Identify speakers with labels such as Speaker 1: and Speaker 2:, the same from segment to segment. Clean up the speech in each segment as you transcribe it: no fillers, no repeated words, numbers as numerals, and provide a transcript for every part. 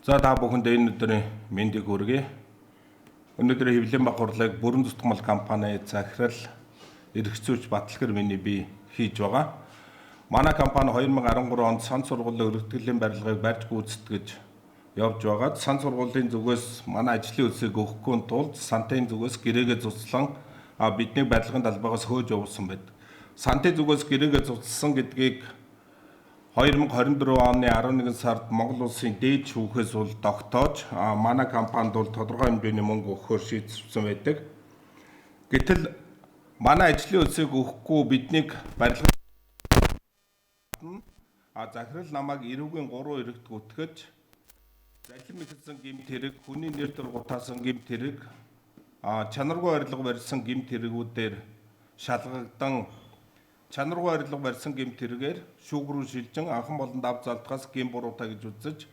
Speaker 1: За та бүхэнд энэ өдрийн мэндийг хүргэе. Өнөөдрийн хэвлэлийн баг хурлыг бүрэн зүтгэл компани захирал эрхцүүлж баталгар миний би хийж байгаа. Манай компани 2013 онд сан сургуулийн өргөтгөлийн барилгыг барьж гүйцэтгэж явж байгаад сан сургуулийн зүгээс манай ажлын үсийг өгөхгүй тулд сантын зүгээс гэрээгээ цуцлан бидний барилгын талбайгаас хөөж явуулсан байдаг. Сантын зүгээс гэрээгээ цуцлсан гэдгийг 2024 оны 11 сард Монгол улсын дээд шүүхээс бол тогтоож манай компанид бол тодорхой хэмжээний мөнгө өгөхөөр шийдсэн байдаг. Гэтэл манай ажлын үсийг өгөхгүй биднийг барилгын захирал намайг эрүүгийн 3 эрэгт гүтгэж залхим ихсэн гэмт хэрэг, хүний нэр төр гутаасан гэмт хэрэг, чанаргүй барилга барьсан гэмт хэрэгүүдээр шалгагдан чанаргүй барилга барьсан гэмт хэрэгээр шүүх рүү шилжин анхан болонд ав залтгаас гэм буруутай гэж үзэж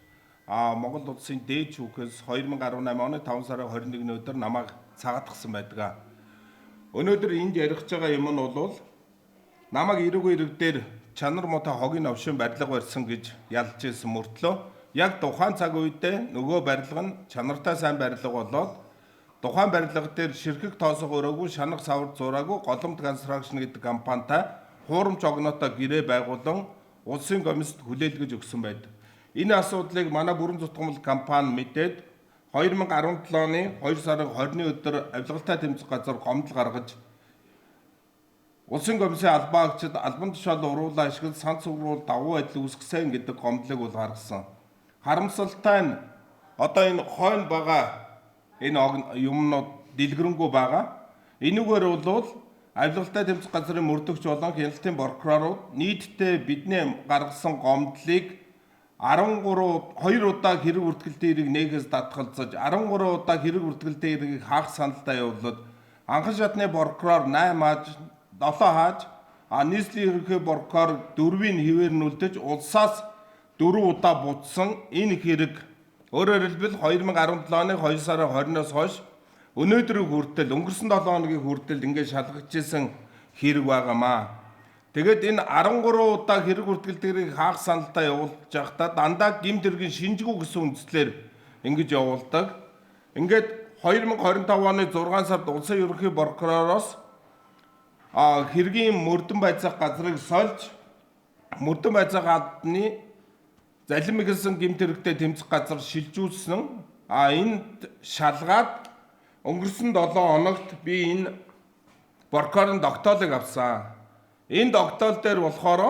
Speaker 1: Монгол улсын дээд шүүхээс 2018 оны 5 сарын 21-ний өдөр намайг цагаатгсан байдаг. Өнөөдөр энд ярих байгаа юм нь бол намайг эрүүгийн иргэдээр чанар муутай хогийн навшин барилга барьсан гэж ялж ирсэн мөртлөө яг тухайн цаг үедээ нөгөө барилга нь чанартай сайн барилга болоод тухайн барилга дээр ширхэг тоосох өрөөгүй шанах савар зураагүй голомт констракшн гэдэг компанитай хуурамч огноотой гэрээ байгуулан улсын комиссд хүлээлгэж өгсөн байдаг. Энэ асуудлыг манай бүрэн зүтгэл компани мэдээд 2017 оны 2 сарын 20-ны өдөр авилгалтай тэмцэх газар гомдол гаргаж улсын комиссийн албан агчид албан тушаал уруулаа ашиглаж сан сургууль давуу байдал үүсгэсэн гэдэг гомдлыг бол гаргасан. Харамсалтай нь одоо энэ хойно байгаа энэ юмнууд дэлгэрэнгүй байгаа. Энүүгээр бол авилгалтай тэмцэх газрын мөрдөгч болон хяналтын прокурорууд нийтдээ бидний гаргасан гомдлыг 2 удаа хэрэг бүртгэлтэй хэрэг нэгэс татгалзаж 13 удаа хэрэг бүртгэлтэй хэргийг хаах саналтай явуулаад анхан шатны прокурор 8 хааж 7 хааж нийслэлийн ерөнхий прокурор 4-ийн хിവэр нь үлдэж улсаас 4 удаа буцсан энэ хэрэг өөрөөр хэлбэл 2017 оны 2 сарын 20-оос хойш өнөөдрийг хүртэл өнгөрсөн 7 хоногийн хүртэл ингээд шалгагдчихсан хэрэг байгаамаа. Тэгээд энэ 13 удаа хэрэг бүртгэлтэрийг хаах саналтай явуулж байхдаа дандаа гэмт хэргийн шинжгүй гэсэн үндслээр ингэж явуулдаг. Ингээд 2025 оны 6 сард улсын ерөнхий прокуророос хэргийн мөрдөн байцаах газрыг сольж мөрдөн байцаах гадны залхим ихсэн гэмт хэрэгтэй тэмцэх газар шилжүүлсэн. Энд шалгаад өнгөрсөн 7 хоногт би энэ прокурорын тогтоолыг авсан. Энэ тогтоол дээр болохоор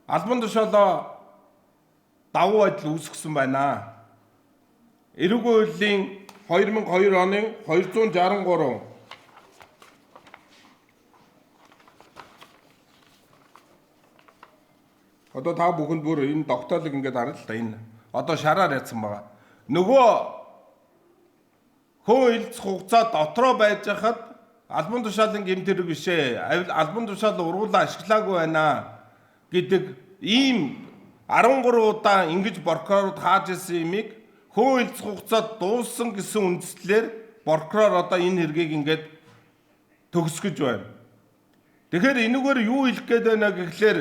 Speaker 1: албан тушаалаа давуу байдал үүсгэсэн байна. Эрүүгийн хуулийн 2002 оны 263 одоо та бүхэнд бүр энэ тогтоолыг ингээд хараа л та энэ одоо шараар ядсан байгаа. Нөгөө хууль хугацаа дотроо байж хахад албан тушаалын гэмт хэрэг бишээ. Албан тушаал уруулаа ашиглаагүй байна гэдэг ийм 13 удаа ингэж прокурорууд хааж ирсэн юмыг хууль хугацаа дууссан гэсэн үндслээр прокурор одоо энэ хэргийг ингээд төгсгөж байна. Тэгэхээр энэгээр юу хэлэх гээд байна гэхлээр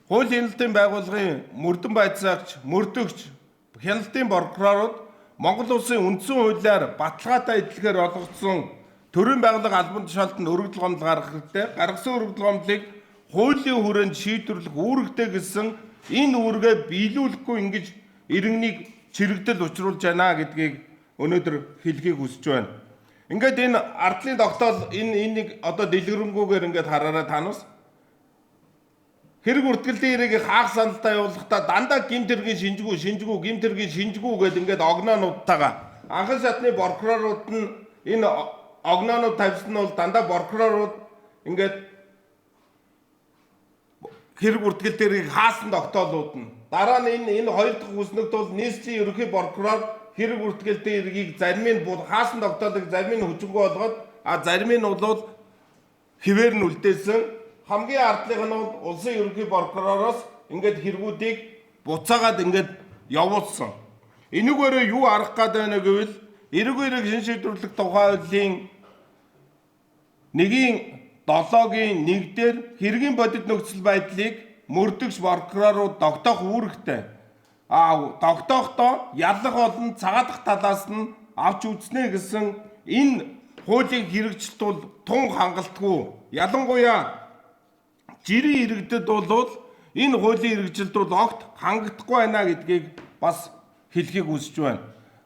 Speaker 1: хуулийн хяналтын байгууллагын мөрдөн байцаагч, мөрдөгч, хяналтын прокурорууд Монгол улсын үндсэн хуулиар баталгаатай эдлэгээр олгогдсон төрийн байгууллага албан тушаалд нь өргөдөл гомдол гаргах хэрэгтэй. Гаргасан өргөдөл гомдлыг хуулийн хүрээнд шийдвэрлэх үүрэгтэй гэсэн энэ үүргээ биелүүлэхгүй ингэж иргэнийг чирэгдэл учруулж байна гэдгийг өнөөдөр хэлхийг хүсэж байна. Ингээд энэ ардлын тогтоол энийг одоо дэлгэрэнгүйгээр ингээд хараараа танаас хэрэг бүртгэлтэй хэргийг хаах саналтай явуулахдаа дандаа гэмт хэргийн шинжгүй гэмт хэргийн шинжгүй гэдэг ингээд огноонуудтайгаа анхан шатны прокурорууд нь энэ огноонууд тавьсан нь бол дандаа прокурорууд ингээд хэрэг бүртгэлтэй хэргийг хаасан тогтоолууд нь дараа нь энэ хоёр дахь үснэгт бол нийслэлийн ерөнхий прокурор хэрэг бүртгэлтэй хэргийг зарим нь хаасан тогтоолыг зарим нь хүчингүй болгоод зарим нь бол хിവэр нь үлдээсэн. Хамгийн ардлыг нь бол улсын ерөнхий прокуророос ингээд хэрэгүүдийг буцаагаад ингээд явуулсан. Энэгээр юу арах гээд байна гэвэл эрүүгийн хэрэг шин шийдвэрлэх тухай хуулийн 1-7-гийн 1-дээр хэргийн бодит нөхцөл байдлыг мөрдөгч прокурорууд тогтоох үүрэгтэй. тогтоохдоо ялах болон цагаатах талаас нь авч үзнэ гэсэн энэ хуулийн хэрэгжилт бол тун хангалтгүй. Ялангуяа жирийн иргэдэд бол энэ хуулийн хэрэгжилт бол огт хангахдахгүй байна гэдгийг бас хэлхийг хүсэж байна.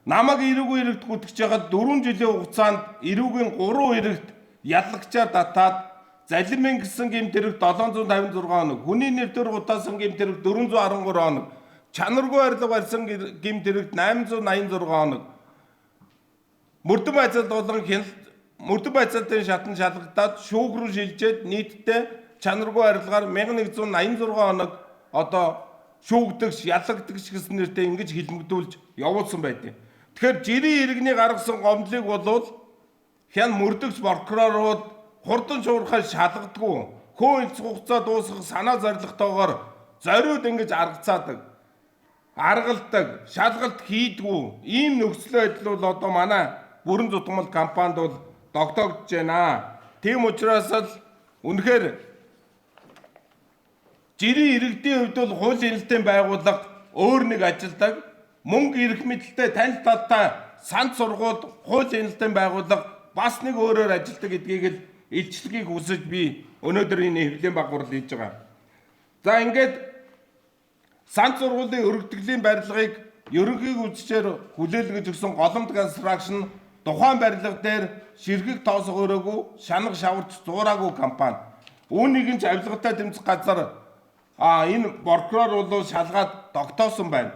Speaker 1: Намаг эрүүгийн иргэд гүтгэж яхад 4 жилийн хугацаанд эрүүгийн 3 иргэд яллагчаар татаад залимын гэсэн гэмт хэрэг 756 хоног, хүний нэрээр гутаасан гэмт хэрэг 413 хоног, чанаргүй арилга барьсан гэмт хэрэг 886 хоног, мөрдөн байцаалтын шатан шалгагдаад шүүх рүү шилжээд нийтдээ чанаргүй арилгаар 1186 хоног одоо шүүгдэгч, ялагдагч гэсэн нэртэй ингэж хилмигдүүлж явуулсан байдаг. Тэгэхээр жирийн иргэний гаргасан гомдлыг болвол хян мөрдөгч прокурорууд хурдан шуурхай шалгадаггүй. Хөө элцэх хугацаа дуусгах санаа зорилготойгоор зориуд ингэж аргацаадаг, аргалдаг, шалгалт хийдгүү. Ийм нөхцөл байдал бол одоо манай бүрэн зутгамал компанид бол тогтоогдож байна. Тийм учраас л үнэхээр жирийн иргэдийн хувьд бол хуулийн хэлтийн байгууллага өөр нэг ажилдаг, мөнгө ирэх мэдлэлтэй танил талтай санд сургууль хуулийн хэлтийн байгууллага бас нэг өөрөөр ажилдаг гэдгийг л илчлэгийг хүсэж би өнөөдөр энэ хэвлэлийн багварал хийж байгаа. За ингээд санд сургуулийн өргөтгөлийн барилгыг ерөнхий гүйцэтгчээр хүлээлгэж өгсөн голомт констракшн тухайн барилга дээр ширхэг тоосго өрөөгүй, шанах шаварч зуураагүй компани. Үүнийг нь авилгатай тэмцэх газар энэ прокурор бол шалгаад тогтоосон байна.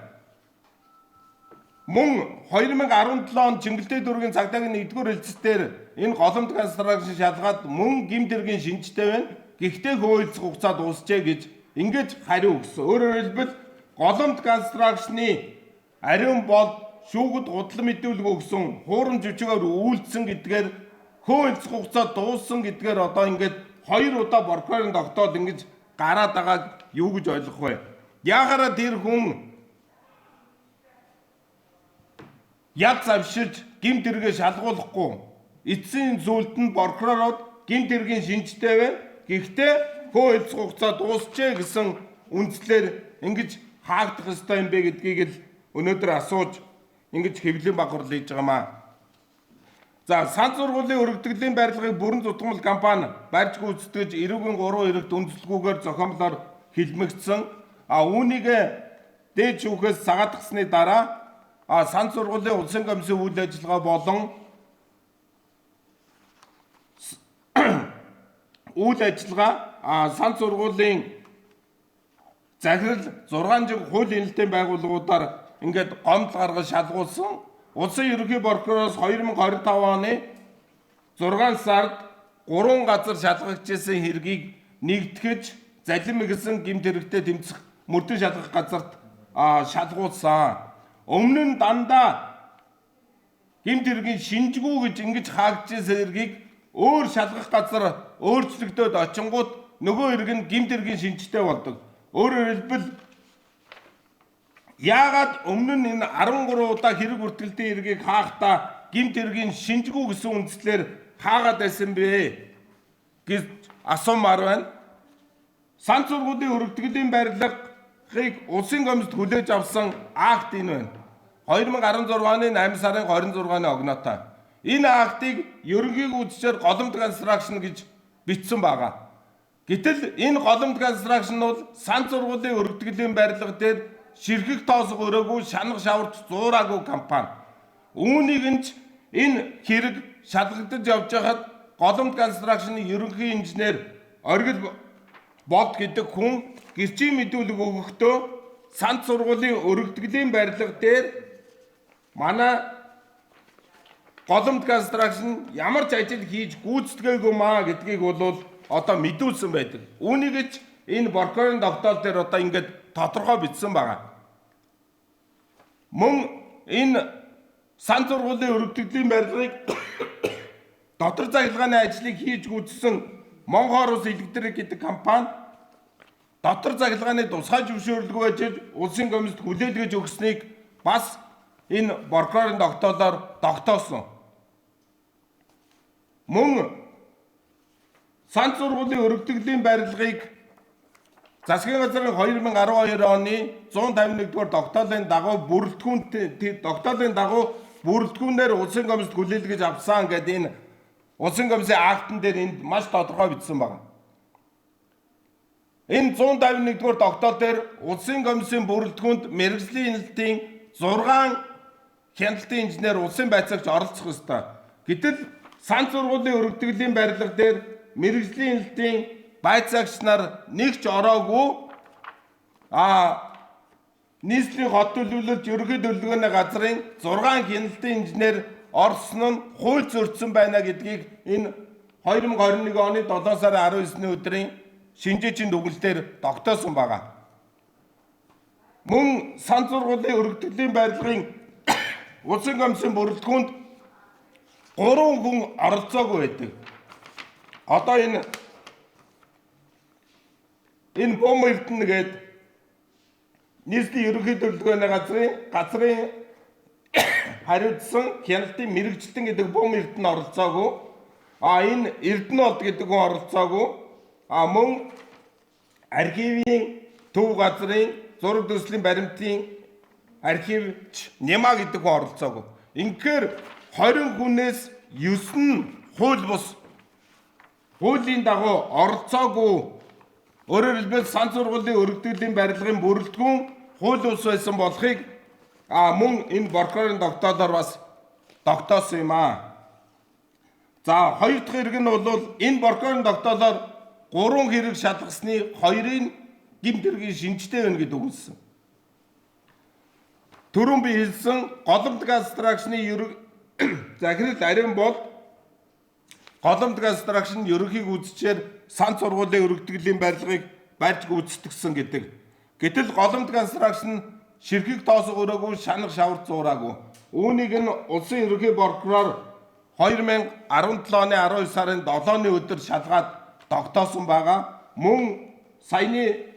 Speaker 1: Мөн 2017 онд Чингэлтэй дүүргийн цагдаагийн 1-р хэлцээр энэ голомт констракшн шалгаад мөн гэмт хэргийн шинжтэй байна. Гэхдээ хөөцөх хугацаа дуусчээ гэж ингэж хариу өгсөн. Өөрөөр хэлбэл голомт констракшны ариун бол шүүгд гутлан мэдүүлэг өгсөн, хуурам жүжигээр үйлдсэн гэдгээр хөөцөх хугацаа дууссан гэдгээр одоо ингээд 2 удаа прокурорын тогтоод ингэж гараад байгааг юу гэж ойлгох вэ? Яагараа тэр хүн яд завширч гэмт хэргээ шалгуулахгүй. Эцсийн зүйлд нь прокурорууд гэмт хэргийн шинжтэй байна. Гэхдээ хөөцөх хугацаа дуусчээ гэсэн үндслээр ингэж хаагдах ёстой юм бэ гэдгийг л өнөөдөр асууж ингэж хэвлэлийн багварал хийж байгаамаа. За санд сургуулийн өргөдгөлийн барилгыг бүрэн зутгамал компани барьж гүйцэтгэж эрүүгийн 3 иргэд үндэслэлгүйгээр зохиомлоор хилмигдсэн. Үүнийг дээд шүүхээс сагаатгсны дараа санд сургуулийн улсын комиссийн үйл ажиллагаа болон үйл ажиллагаа санд сургуулийн захирал 6 жиг хуулийн хэлтийн байгууллагуудаар ингээд гомдол гаргаж шалгуулсан. Улсын ерөнхий прокуророос 2025 оны 6 сард 3 газар шалгагдсан хэргийг нэгтгэж залим гэсэн гэмт хэрэгтэй тэмцэх мөрдөн шалгах газарт шалгуулсан. Өмнө нь дандаа гэмт хэргийн шинжгүй гэж ингэж хаагдчихсан хэргийг өөр шалгах газар өөрчлөгдөд очингууд нөгөө хэрэг нь гэмт хэргийн шинжтэй болдог. Өөрөөр хэлбэл яагаад өмнө нь энэ 13 удаа хэрэг бүртгэлтийн хэргийг хаахтаа гэмт хэргийн шинжгүй гэсэн үндслээр хаагаад байсан бэ гэж асуумаар байна. Санд сургуулийн өргөдгөлийн барилгыг улсын комисд хүлээж авсан акт энэ байна. 2016 оны 8 сарын 26-ны огноотой. Энэ актыг ерөнхий гүйцэтгчээр голомт констракшн гэж бичсэн байгаа. Гэтэл энэ голомт констракшн бол санд сургуулийн өргөдгөлийн барилга дээр ширхэг тоосго өрөөгүй, шанах шаварч зуураагүй компани. Үүнийг нь энэ хэрэг шалгагдаж явж байхад голомт констракшны ерөнхий инженер Оргил Бод гэдэг хүн гэрчийн мэдүүлэг өгөхдөө санд сургуулийн өргөдгөлийн барилга дээр манай голомт констракшн ямар ч ажил хийж гүйцэтгээгүй маа гэдгийг бол одоо мэдүүлсэн байдаг. Үүнийг ч энэ прокурорын тогтоол дээр одоо ингээд тодорхой бичсэн байгаа. Мөн энэ санд сургуулийн өргөдгөлийн барилгыг дотор цахилгааны ажлыг хийж гүйцэсэн Монхоор ус электрик гэдэг компани дотор цахилгааны тусгай зөвшөөрлөгөө ажил улсын комисд хүлээлгэж өгснийг бас энэ прокурорын тогтоолоор тогтоосон. Мөн санд сургуулийн өргөдгөлийн барилгыг Засгийн газрын 2012 оны 151-р тогтоолын дагуу бүрэлдэхүүнээр улсын комисд хүлээлгэж авсан гэдэг энэ улсын комиссийн актн дээр энд маш тодорхой бичсэн байна. Энэ 151-р тогтоол дээр улсын комиссийн бүрэлдэхүүнд мэргэжлийн хяналтын 6 хяналтын инженер улсын байцаагч оролцох ёстой. Гэтэл сан сургуулийн өргөдөглийн барилга дээр мэргэжлийн хяналтын байцаагч нар нэг ч ороогүй. Нийслэлийн хот төлөвлөлт ерөнхий төлөвлөгөөний газрын 6 хяналтын инженер орсон нь хууль зөрчсөн байна гэдгийг энэ 2021 оны 7 сарын 19-ний өдрийн шинжээчийн дүгнэлтээр тогтоосон байна. Мөн сан сургуулийн өргөдөглийн барилгын улсын комиссийн бүрэлдэхүүнд 3 хүн оролцоогүй байдаг. Одоо энэ бом эрдэнэ гээд нийслэлийн ерөнхий төлөвлөгөөний газрын хариуцсан хяналтын мэрэгчлэн гэдэг бом эрдэнэ оролцоогүй. Энэ эрдэнэ болд гэдэг хүн оролцоогүй. Мөн архивын төв газрын зураг төслийн баримтын архивч Нема гэдэг хүн оролцоогүй. Инхээр 20 хүнээс 9 нь хуулийн дагуу оролцоогүй. Өөрөөр хэлбэл сан сургуулийн өргөдөглийн барилгын бүрэлдэхүүн хууль ус байсан болохыг мөн энэ прокурорын тогтоолоор бас тогтоосон юм аа. За хоёр дахь хэрэг нь бол энэ прокурорын тогтоолоор 3 хэрэг шалгасны 2-ын гэмт хэргийн шинжтэй байна гэдэг үгэлсэн. Түрүүн би хэлсэн голомт констракшны захирал Ариун бол голомт констракшн ерөнхийг үзчээр сан сургуулийн өргөдөглийн барилгыг барьж гүйцэтгсэн гэдэг. Гэтэл голомт констракшн ширхэг тоосго өрөөгүй, шанах шаварт зуураагүй. Үүнийг нь улсын ерөнхий прокурор 2017 оны 12 сарын 7-ны өдөр шалгаад тогтоосон байгаа. Мөн саяны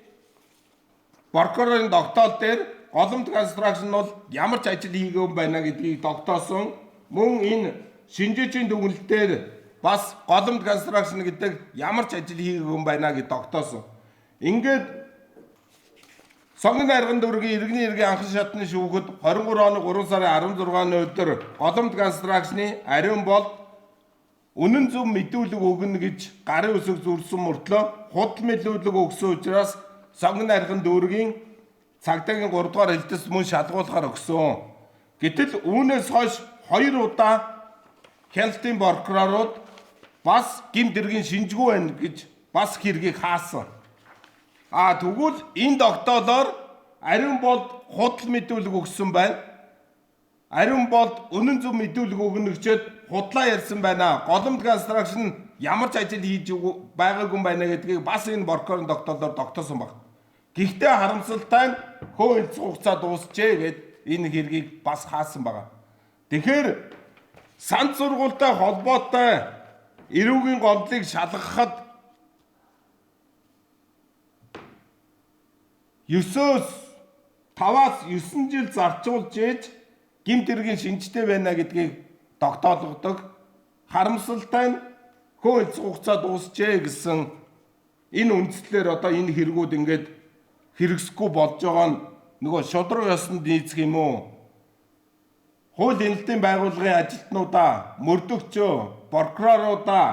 Speaker 1: прокурорын тогтоол дээр голомт констракшн бол ямар ч ажил хийгээгүй байна гэдгийг тогтоосон. Мөн энэ шинжээчийн дүгнэлтээр бас голомт констракшн гэдэг ямар ч ажил хийгээгүй байна гэж тогтоосон. Ингээд Сонгон найрган дүүргийн иргэний иргэн анхан шатны шүүхэд 23 оны 3 сарын 16-ны өдөр голомт констракшны Ариун бол үнэн зөв мэдүүлэг өгнө гэж гарын үсэг зүрсэн мөртлөө худал мэдүүлэг өгсөн учраас Сонгон найрган дүүргийн цагдаагийн 3 дугаар хэлтэс мөн шалгуулахаар өгсөн. Гэтэл үүнээс хойш 2 удаа хяналтын прокурорууд бас гэмт хэргийн шинжгүй байна гэж бас хэргийг хаасан. Тэгвэл энэ тогтоолоор Ариун бол худал мэдүүлэг өгсөн байна. Ариун бол үнэн зөв мэдүүлэг өгнө гэчээд худлаа ярьсан байна. Голомт констракшн ямар ч ажил хийж байгаагүй байна гэдгийг бас энэ прокурорын тогтоолоор тогтоосон баг. Гэхдээ харамсалтай нь хөө хэлцэх хугацаа дуусчээ гэд энэ хэргийг бас хаасан байгаа. Тэгэхээр сан сургуультай холбоотой эрүүгийн гомдлыг шалгахад 5-аас 9 жил зарцуулж ээж гэмт хэргийн шинжтэй байна гэдгийг тогтоологдог. Харамсалтай нь хөө хэлцэх хугацаа дуусчээ гэсэн энэ үндслээр одоо энэ хэрэгүүд ингээд хэрэгсэхгүй болж байгаа нь нөгөө шудраг ёсонд нийцэх юм уу? Хууль хяналтын байгууллагын ажилтнуудаа, мөрдөгчөө, прокуроруудаа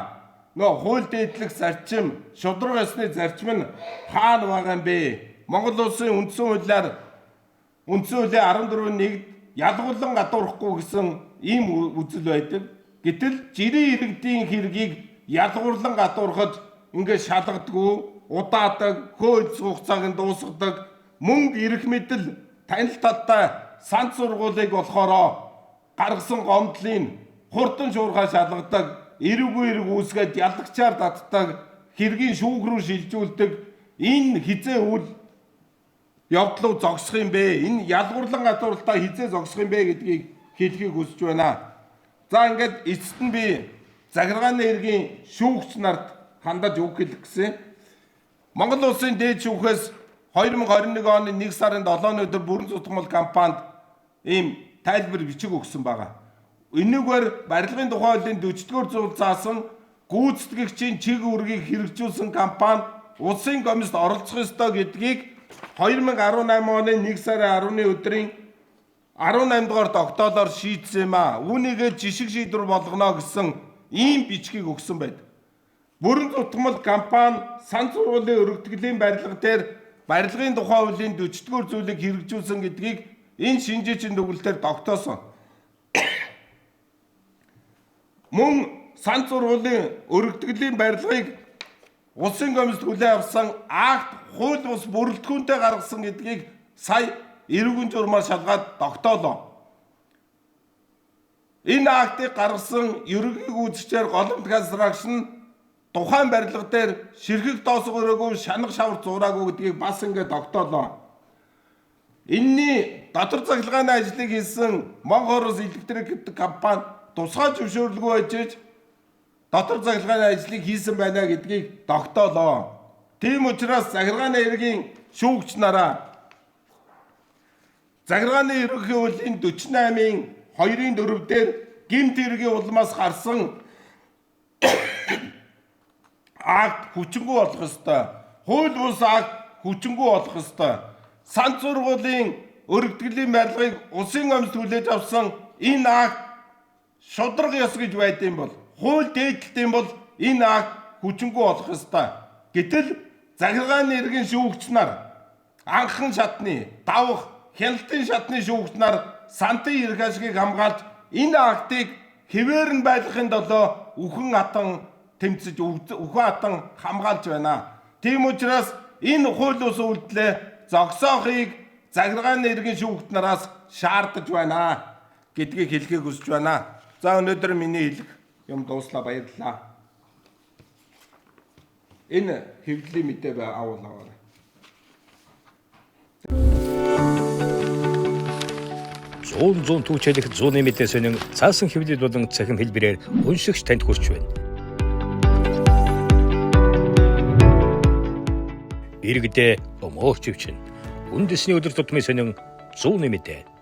Speaker 1: нөгөө хууль дээдлэх зарчим, шудраг ёсны зарчим нь хаана байгаа юм бэ? Монгол улсын үндсэн хуулиар үндсэн хуулийн 14-нд ялгуулан гадуурхгүй гэсэн ийм үзэл байдаг. Гэтэл жирийн иргэдийн хэргийг ялгуурлан гадуурхаж ингээд шалгадаггүй, удаадаг, хөө хэлцэх хугацааг нь дуусгадаг, мөнгө ирэх мэдэл танил таттай сан сургуулийг болохоор гаргасан гомдлын хурдан шуурхай шалгадаг, эрүүгүй эрг үүсгээд ялагчаар татдаг, хэргийн шүүх рүү шилжүүлдэг энэ хизээ үл явдлыг зогсох юм бэ? Энэ ялгуурлан гадууралтаа хизээ зогсох юм бэ гэдгийг хэлхийг хүсэж байна. За ингээд эцэст нь би захиргааны иргэний шүүгч нарт хандаж үг хэлэх гэсэн. Монгол улсын дээд шүүхээс 2021 оны 1 сарын 7-ны өдөр бүрэн судалмал компанид ийм тайлбар бичиг өгсөн байгаа. Энэгээр барилгын тухай хуулийн 40-р зүйл заасан гүйцэтгэгчийн чиг үүргийг хэрэгжүүлсэн компани улсын комист оролцох ёстой гэдгийг 2018 оны 1 сарын 10-ны өдрийн 18 дугаар тогтоолоор шийдсэн юм а. Үүнийгээ жишг шийдвэр болгоно гэсэн ийм бичгийг өгсөн байдаг. Бүрэн зутгамал компани сан сургуулийн өргөтгөлийн барилга дээр барилгын тухай хуулийн 40-р зүйлийг хэрэгжүүлсэн гэдгийг энэ шинжээчийн дүгнэлтээр тогтоосон. Мөн сан сургуулийн өргөтгөлийн барилгыг улсын комист хүлээн авсан акт хууль бус бүрэлдэхүүнтэй гаргасан гэдгийг сая эрүүгийн журмаар шалгаад тогтоолоо. Энэ актыг гаргасан ерөнхий гүйцэтгэгчээр голомт газраагч нь тухайн барилга дээр ширхэг доосго өрөөгүй шанах шавар зураагүй гэдгийг бас ингээд тогтоолоо. Энэний дотор цахилгааны ажлыг хийсэн Монхорос электрик гэдэг компани тусгай зөвшөөрлгүй ажиж дотор цахилгааны ажлыг хийсэн байна гэдгийг тогтоолоо. Тийм учраас захиргааны эргийн шүүгч нараа захиргааны ерөнхий хуулийн 48-ийн 2-ын 4 дээр гэмт хэргийн улмаас гарсан акт хүчингүй болох ёстой. Хууль бус акт хүчингүй болох ёстой. Сан сургуулийн өргөтгөлийн барилгыг улсын комист хүлээж авсан энэ акт шудраг ёс гэж байдсан бол хууль дээдлэлт бол энэ акт хүчингүй болох ёстой. Гэтэл захиргааны эргийн шүүгч нар анхан шатны, давх, хяналтын шатны шүүгч нар сантын эрх ашгийг хамгаалж энэ актыг хэвээр нь байлгахын төлөө үхэн атан тэмцэж үхэн атан хамгаалж байна. Тийм учраас энэ хууль бус үйлдэлээ зогсоохыг захиргааны эргийн шүүгч нараас шаардаж байна гэдгийг хэлхийг хүсэж байна. За өнөөдөр миний хэлэх юм дууслаа, баярлалаа. Энэ хэвлэлийн мэдээ авуулаа.
Speaker 2: Зүүн түүчэлэх зүүнний мэдээ сонин цаасан хэвлэл болон цахим хэлбэрээр уншигч танд хүрч байна. Иргэдээ өмөөч өвчин. Үндэсний өдөр тутмын сонин зүүнний мэдээ.